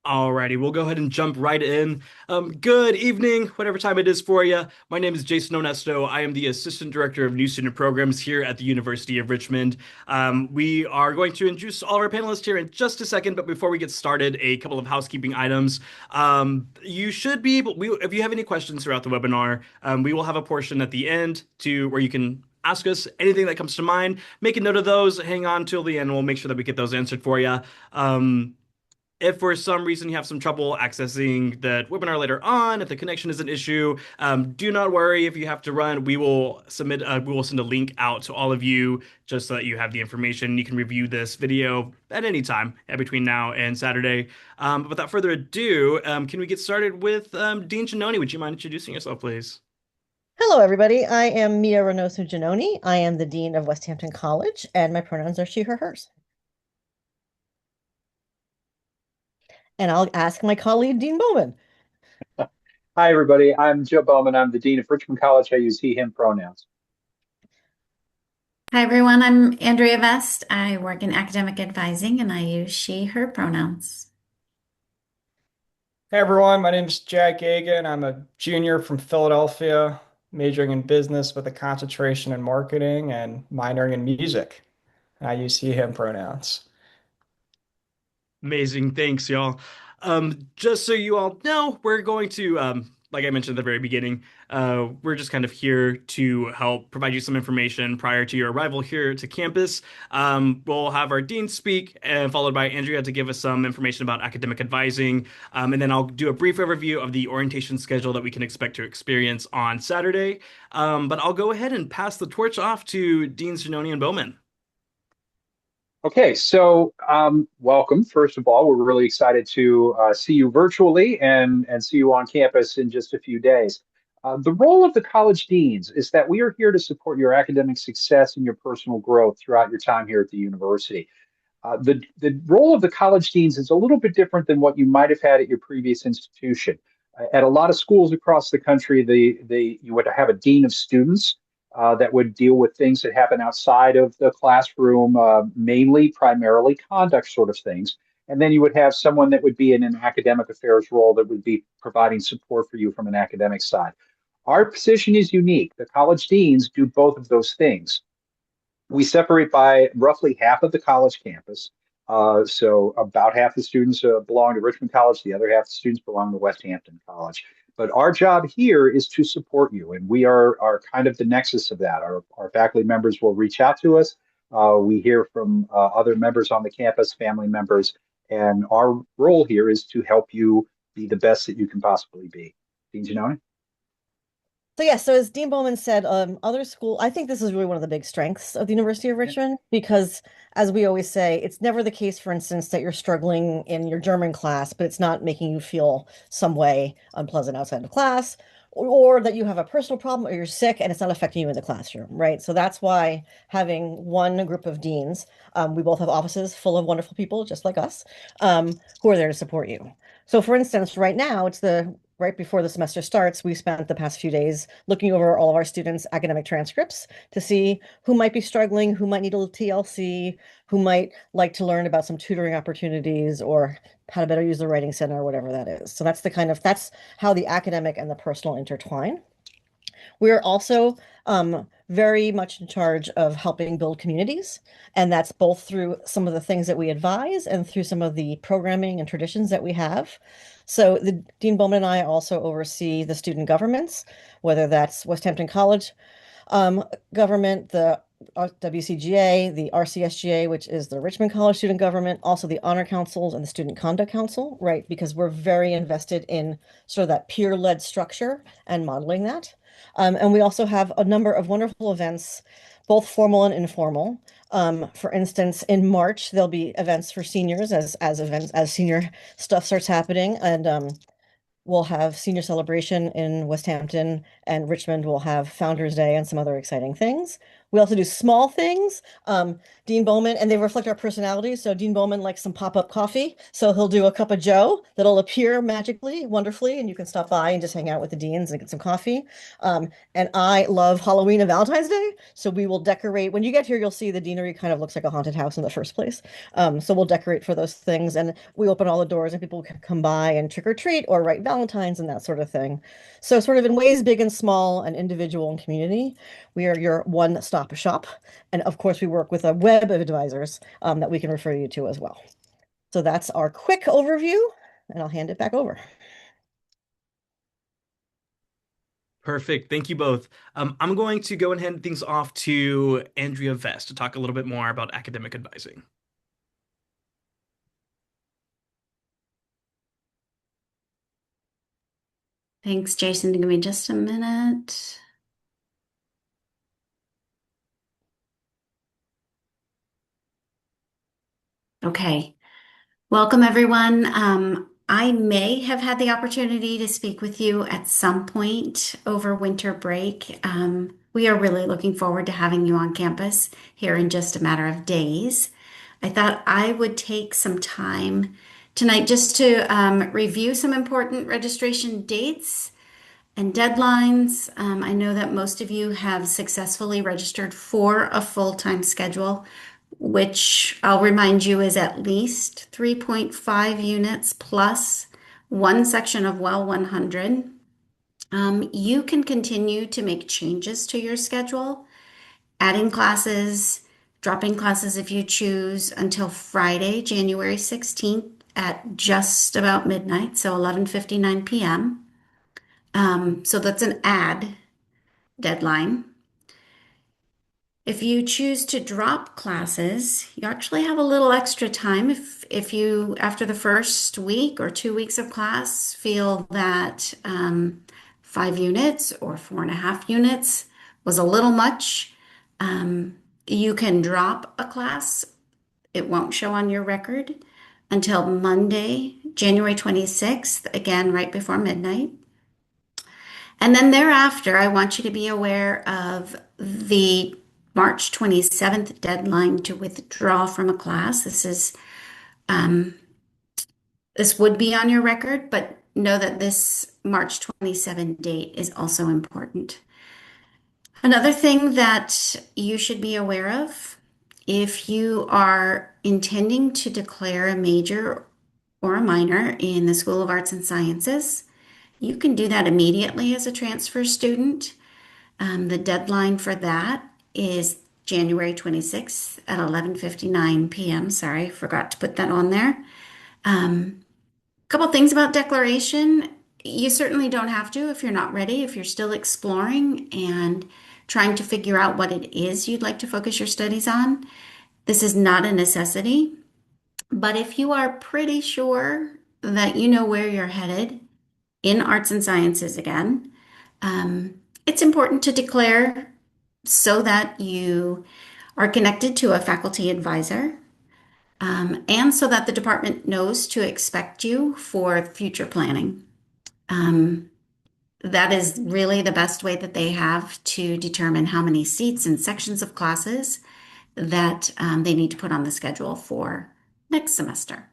Alrighty, we'll go ahead and jump right in. Good evening, whatever time it is for you. My name is Jason Onesto. I am the Assistant Director of New Student Programs here at the University of Richmond. We are going to introduce all of our panelists here in just a second, but before we get started, a couple of housekeeping items. You should be able, if you have any questions throughout the webinar, we will have a portion at the end to where you can ask us anything that comes to mind. Make a note of those, hang on till the end, we'll make sure that we get those answered for you. If for some reason you have some trouble accessing the webinar later on, if the connection is an issue, do not worry if you have to run. We will send a link out to all of you just so that you have the information. You can review this video at any time between now and Saturday. But without further ado, can we get started with Dean Giannoni? Would you mind introducing yourself, please? Hello, everybody. I am Mia Reynoso Giannoni. I am the Dean of West Hampton College, and my pronouns are she, her, hers. And I'll ask my colleague, Dean Bowman. Hi, everybody. I'm Joe Bowman. I'm the Dean of Richmond College. I use he, him pronouns. Hi, everyone. I'm Andrea Vest. I work in academic advising and I use she, her pronouns. Hey everyone, my name is Jack Agan. I'm a junior from Philadelphia, majoring in business with a concentration in marketing and minoring in music. And I use he, him pronouns. Amazing. Thanks, y'all. Just so you all know, we're going to, like I mentioned at the very beginning, we're just kind of here to help provide you some information prior to your arrival here to campus. We'll have our dean speak, and followed by Andrea to give us some information about academic advising. And then I'll do a brief overview of the orientation schedule that we can expect to experience on Saturday. But I'll go ahead and pass the torch off to Deans Giannoni and Bowman. Okay, so welcome. First of all, we're really excited to see you virtually and see you on campus in just a few days. The role of the college deans is that we are here to support your academic success and your personal growth throughout your time here at the university. The role of the college deans is a little bit different than what you might have had at your previous institution. At a lot of schools across the country, you would have a dean of students that would deal with things that happen outside of the classroom, mainly, primarily conduct sort of things. And then you would have someone that would be in an academic affairs role that would be providing support for you from an academic side. Our position is unique. The college deans do both of those things. We separate by roughly half of the college campus. So about half the students belong to Richmond College, the other half of the students belong to West Hampton College. But our job here is to support you, and we are kind of the nexus of that. Our faculty members will reach out to us. We hear from other members on the campus, family members, and our role here is to help you be the best that you can possibly be. Dean Giannoni? So as Dean Bowman said, I think this is really one of the big strengths of the University of Richmond because, as we always say, it's never the case, for instance, that you're struggling in your German class, but it's not making you feel some way unpleasant outside of class, or that you have a personal problem or you're sick and it's not affecting you in the classroom, right? So that's why having one group of deans, we both have offices full of wonderful people just like us, who are there to support you. So for instance, right now, it's the right before the semester starts, we spent the past few days looking over all of our students' academic transcripts to see who might be struggling, who might need a little TLC, who might like to learn about some tutoring opportunities or how to better use the writing center or whatever that is. So that's how the academic and the personal intertwine. We're also very much in charge of helping build communities, and that's both through some of the things that we advise and through some of the programming and traditions that we have. So the Dean Bowman and I also oversee the student governments, whether that's West Hampton College government, the WCGA, the RCSGA, which is the Richmond College Student Government, also the Honor Councils and the Student Conduct Council, right? Because we're very invested in sort of that peer-led structure and modeling that. And we also have a number of wonderful events, both formal and informal. For instance, in March, there'll be events for seniors as senior stuff starts happening. And we'll have senior celebration in West Hampton, and Richmond will have Founders Day and some other exciting things. We also do small things. Dean Bowman, and they reflect our personalities. So Dean Bowman likes some pop-up coffee. So he'll do a cup of Joe that'll appear magically, wonderfully, and you can stop by and just hang out with the deans and get some coffee. And I love Halloween and Valentine's Day. So we will decorate. When you get here, you'll see the deanery kind of looks like a haunted house in the first place. So we'll decorate for those things. And we open all the doors and people can come by and trick or treat or write Valentines and that sort of thing. So sort of in ways big and small and individual and community, we are your one-stop shop. And of course, we work with a web of advisors that we can refer you to as well. So that's our quick overview, and I'll hand it back over. Perfect. Thank you both. I'm going to go and hand things off to Andrea Vest to talk a little bit more about academic advising. Thanks, Jason. Give me just a minute. Okay. Welcome, everyone. I may have had the opportunity to speak with you at some point over winter break. We are really looking forward to having you on campus here in just a matter of days. I thought I would take some time tonight just to review some important registration dates and deadlines. I know that most of you have successfully registered for a full-time schedule, which I'll remind you is at least 3.5 units plus one section of Well 100. You can continue to make changes to your schedule, adding classes, dropping classes if you choose until Friday, January 16th at just about midnight, so 11:59 p.m. So that's an add deadline. If you choose to drop classes, you actually have a little extra time. If you, after the first week or 2 weeks of class, feel that 5 units or 4.5 units was a little much, you can drop a class. It won't show on your record until Monday, January 26th, again, right before midnight. And then thereafter, I want you to be aware of the March 27th deadline to withdraw from a class. This would be on your record, but know that this March 27 date is also important. Another thing that you should be aware of, if you are intending to declare a major or a minor in the School of Arts and Sciences, you can do that immediately as a transfer student. The deadline for that is January 26th at 11:59 p.m. Sorry, forgot to put that on there. A couple things about declaration. You certainly don't have to if you're not ready, if you're still exploring and trying to figure out what it is you'd like to focus your studies on. This is not a necessity, but if you are pretty sure that you know where you're headed in arts and sciences again, it's important to declare so that you are connected to a faculty advisor, and so that the department knows to expect you for future planning. That is really the best way that they have to determine how many seats and sections of classes that they need to put on the schedule for next semester.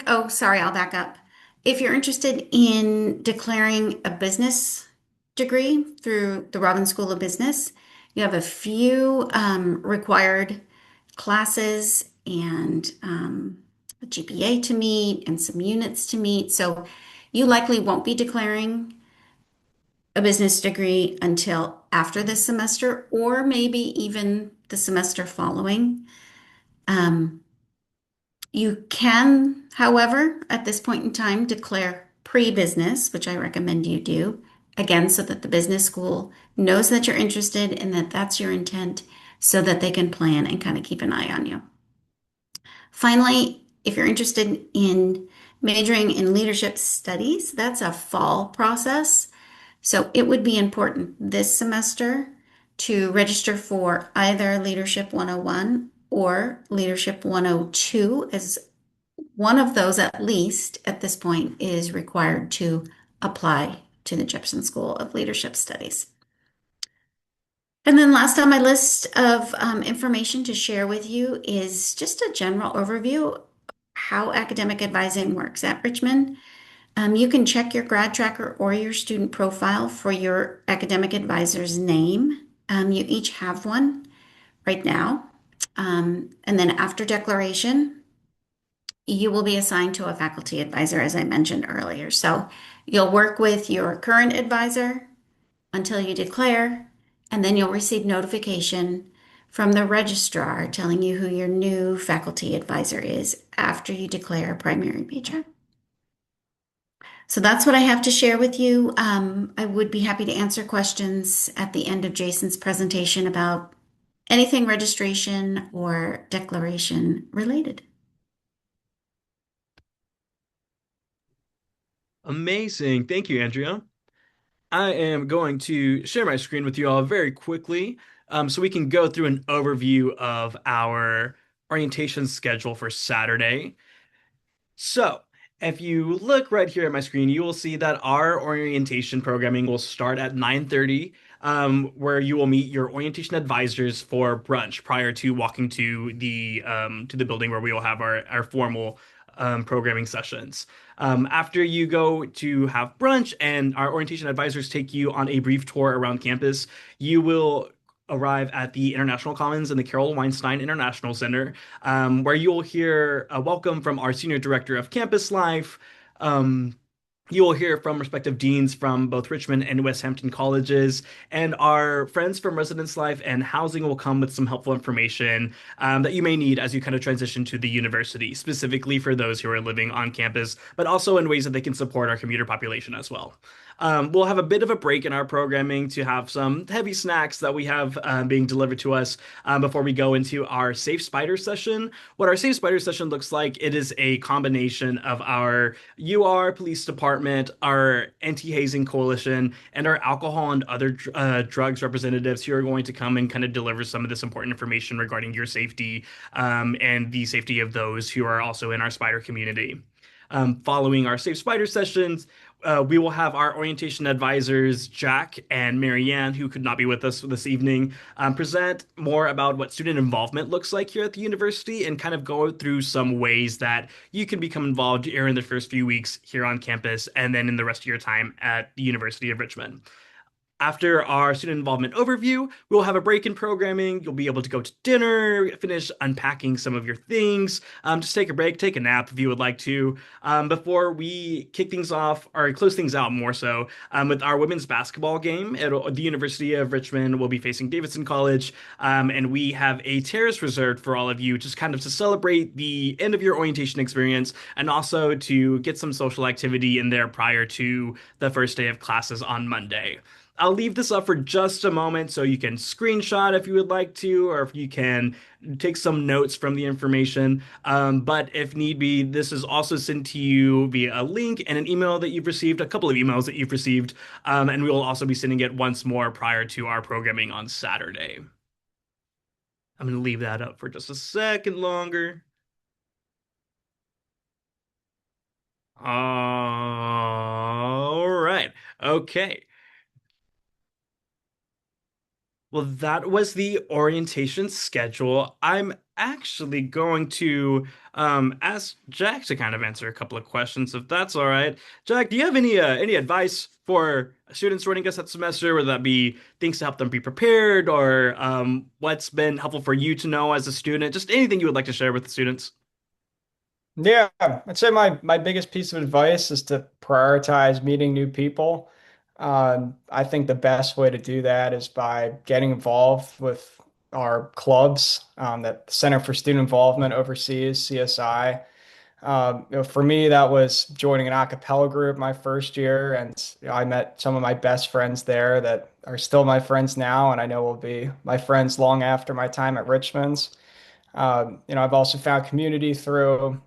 Oh, sorry, I'll back up. If you're interested in declaring a business degree through the Robbins School of Business, you have a few required classes and a GPA to meet and some units to meet. So you likely won't be declaring a business degree until after this semester, or maybe even the semester following. You can, however, at this point in time, declare pre-business, which I recommend you do, again, so that the business school knows that you're interested and that that's your intent, so that they can plan and kind of keep an eye on you. Finally, if you're interested in majoring in leadership studies, that's a fall process. So it would be important this semester to register for either Leadership 101 or Leadership 102, as one of those, at least at this point, is required to apply to the Jefferson School of Leadership Studies. And then last on my list of information to share with you is just a general overview how academic advising works at Richmond. You can check your grad tracker or your student profile for your academic advisor's name. You each have one right now. And then after declaration, you will be assigned to a faculty advisor, as I mentioned earlier. So you'll work with your current advisor until you declare, and then you'll receive notification from the registrar telling you who your new faculty advisor is after you declare a primary major. So that's what I have to share with you. I would be happy to answer questions at the end of Jason's presentation about anything registration or declaration related. Amazing. Thank you, Andrea. I am going to share my screen with you all very quickly so we can go through an overview of our orientation schedule for Saturday. So, if you look right here at my screen, you will see that our orientation programming will start at 9:30, where you will meet your orientation advisors for brunch prior to walking to the building where we will have our formal programming sessions. After you go to have brunch and our orientation advisors take you on a brief tour around campus, you will arrive at the International Commons and the Carol Weinstein International Center, where you'll hear a welcome from our Senior Director of Campus Life. Um, you will hear from respective deans from both Richmond and West Hampton colleges, and our friends from Residence Life and Housing will come with some helpful information that you may need as you kind of transition to the university, specifically for those who are living on campus, but also in ways that they can support our commuter population as well. We'll have a bit of a break in our programming to have some heavy snacks that we have being delivered to us before we go into our Safe Spider session. What our Safe Spider session looks like, it is a combination of our UR police department, our anti-hazing coalition, and our alcohol and other drugs representatives who are going to come and kind of deliver some of this important information regarding your safety and the safety of those who are also in our spider community. Following our Safe Spider sessions, we will have our orientation advisors, Jack and Marianne, who could not be with us this evening, present more about what student involvement looks like here at the university and kind of go through some ways that you can become involved here in the first few weeks here on campus and then in the rest of your time at the University of Richmond. After our student involvement overview, we'll have a break in programming. You'll be able to go to dinner, finish unpacking some of your things, just take a break, take a nap if you would like to, before we kick things off or close things out more so with our women's basketball game. The University of Richmond will be facing Davidson College, and we have a terrace reserved for all of you, just kind of to celebrate the end of your orientation experience and also to get some social activity in there prior to the first day of classes on Monday. I'll leave this up for just a moment so you can screenshot if you would like to, or if you can take some notes from the information. But if need be, this is also sent to you via a link and an email that you've received, a couple of emails that you've received, and we will also be sending it once more prior to our programming on Saturday. I'm going to leave that up for just a second longer. All right. Okay. Well, that was the orientation schedule. I'm actually going to ask Jack to kind of answer a couple of questions, if that's all right. Jack, do you have any advice for students joining us that semester, whether that be things to help them be prepared or what's been helpful for you to know as a student? Just anything you would like to share with the students. Yeah, I'd say my biggest piece of advice is to prioritize meeting new people. I think the best way to do that is by getting involved with our clubs that the Center for Student Involvement oversees, CSI. For me, that was joining an a cappella group my first year, and I met some of my best friends there that are still my friends now, and I know will be my friends long after my time at Richmond's. I've also found community through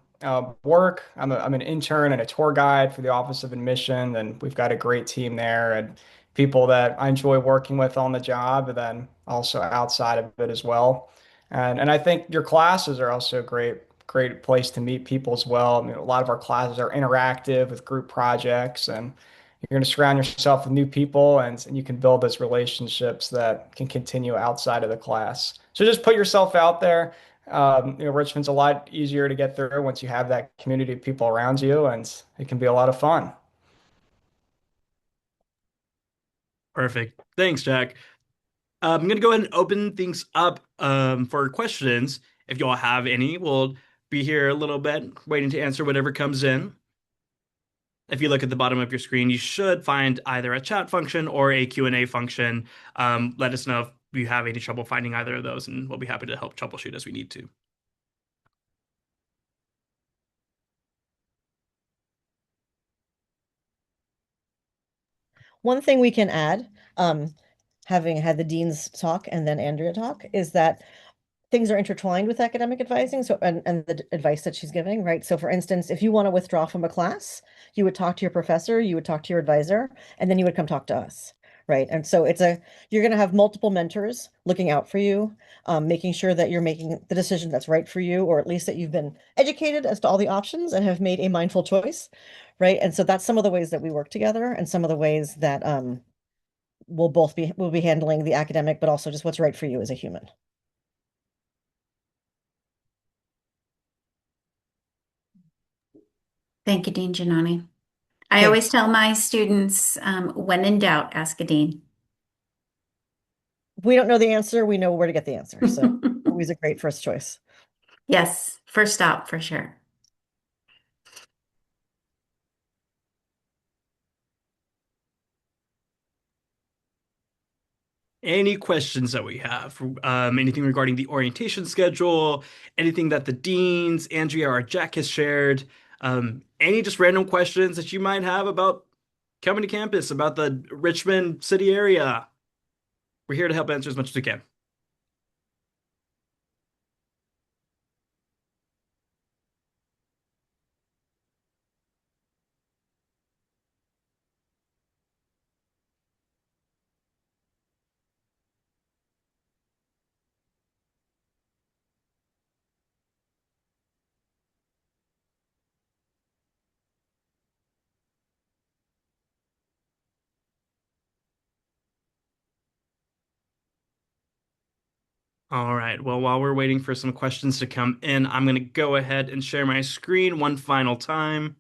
work. I'm an intern and a tour guide for the Office of Admission, and we've got a great team there and people that I enjoy working with on the job, and then also outside of it as well. And I think your classes are also a great place to meet people as well. I mean, a lot of our classes are interactive with group projects, and you're going to surround yourself with new people, and you can build those relationships that can continue outside of the class. So just put yourself out there. Richmond's a lot easier to get through once you have that community of people around you, and it can be a lot of fun. Perfect. Thanks, Jack. I'm going to go ahead and open things up for questions. If you all have any, we'll be here a little bit waiting to answer whatever comes in. If you look at the bottom of your screen, you should find either a chat function or a Q&A function. Let us know if you have any trouble finding either of those, and we'll be happy to help troubleshoot as we need to. One thing we can add, having had the deans talk and then Andrea talk, is that things are intertwined with academic advising, so and the advice that she's giving, right? So for instance, if you want to withdraw from a class, you would talk to your professor, you would talk to your advisor, and then you would come talk to us, right? And so you're going to have multiple mentors looking out for you, making sure that you're making the decision that's right for you, or at least that you've been educated as to all the options and have made a mindful choice, right? And so that's some of the ways that we work together and some of the ways that we'll be handling the academic, but also just what's right for you as a human. Thank you, Dean Giannoni. I Okay. always tell my students, when in doubt, ask a dean. We don't know the answer, we know where to get the answer. So always a great first choice. Yes, first stop for sure. Any questions that we have, anything regarding the orientation schedule, anything that the deans, Andrea or Jack has shared, any just random questions that you might have about coming to campus, about the Richmond city area. We're here to help answer as much as we can. All right. Well, while we're waiting for some questions to come in, I'm going to go ahead and share my screen one final time.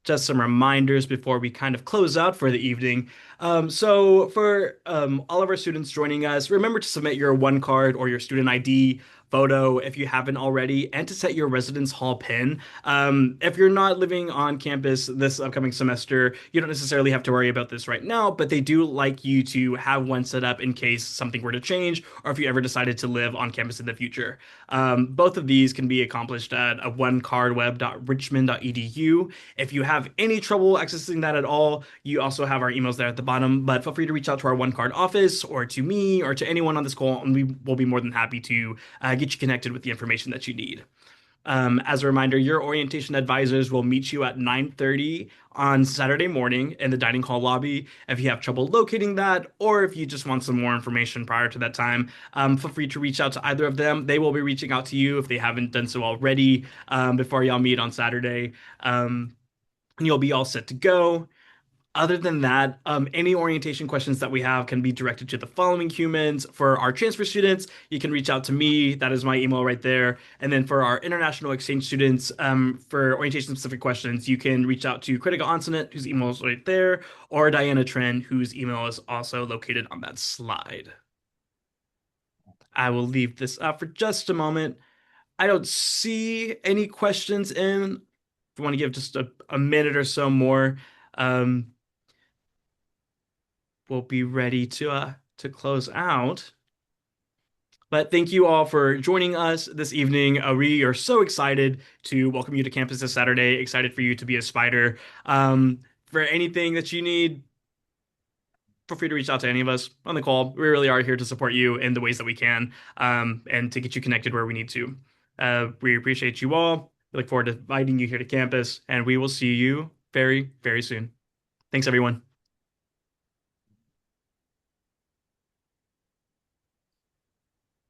Just some reminders before we kind of close out for the evening. So for all of our students joining us, remember to submit your one card or your student ID photo if you haven't already, and to set your residence hall pin. If you're not living on campus this upcoming semester, you don't necessarily have to worry about this right now, but they do like you to have one set up in case something were to change or if you ever decided to live on campus in the future. Both of these can be accomplished at a onecardweb.richmond.edu. If you have any trouble accessing that at all, you also have our emails there at the bottom, but feel free to reach out to our one card office or to me or to anyone on this call, and we will be more than happy to get you connected with the information that you need. As a reminder, your orientation advisors will meet you at 9:30 on Saturday morning in the dining hall lobby. If you have trouble locating that, or if you just want some more information prior to that time, feel free to reach out to either of them. They will be reaching out to you if they haven't done so already before y'all meet on Saturday. And you'll be all set to go. Other than that, any orientation questions that we have can be directed to the following humans. For our transfer students, you can reach out to me. That is my email right there. And then for our international exchange students, for orientation specific questions, you can reach out to Kritika Onsonnet, whose email is right there, or Diana Tren, whose email is also located on that slide. I will leave this up for just a moment. I don't see any questions in. If you want to give just a minute or so more, um, we'll be ready to close out. But thank you all for joining us this evening. We are so excited to welcome you to campus this Saturday. Excited for you to be a spider. For anything that you need, feel free to reach out to any of us on the call. We really are here to support you in the ways that we can, and to get you connected where we need to. We appreciate you all. We look forward to inviting you here to campus, and we will see you very, very soon. Thanks, everyone.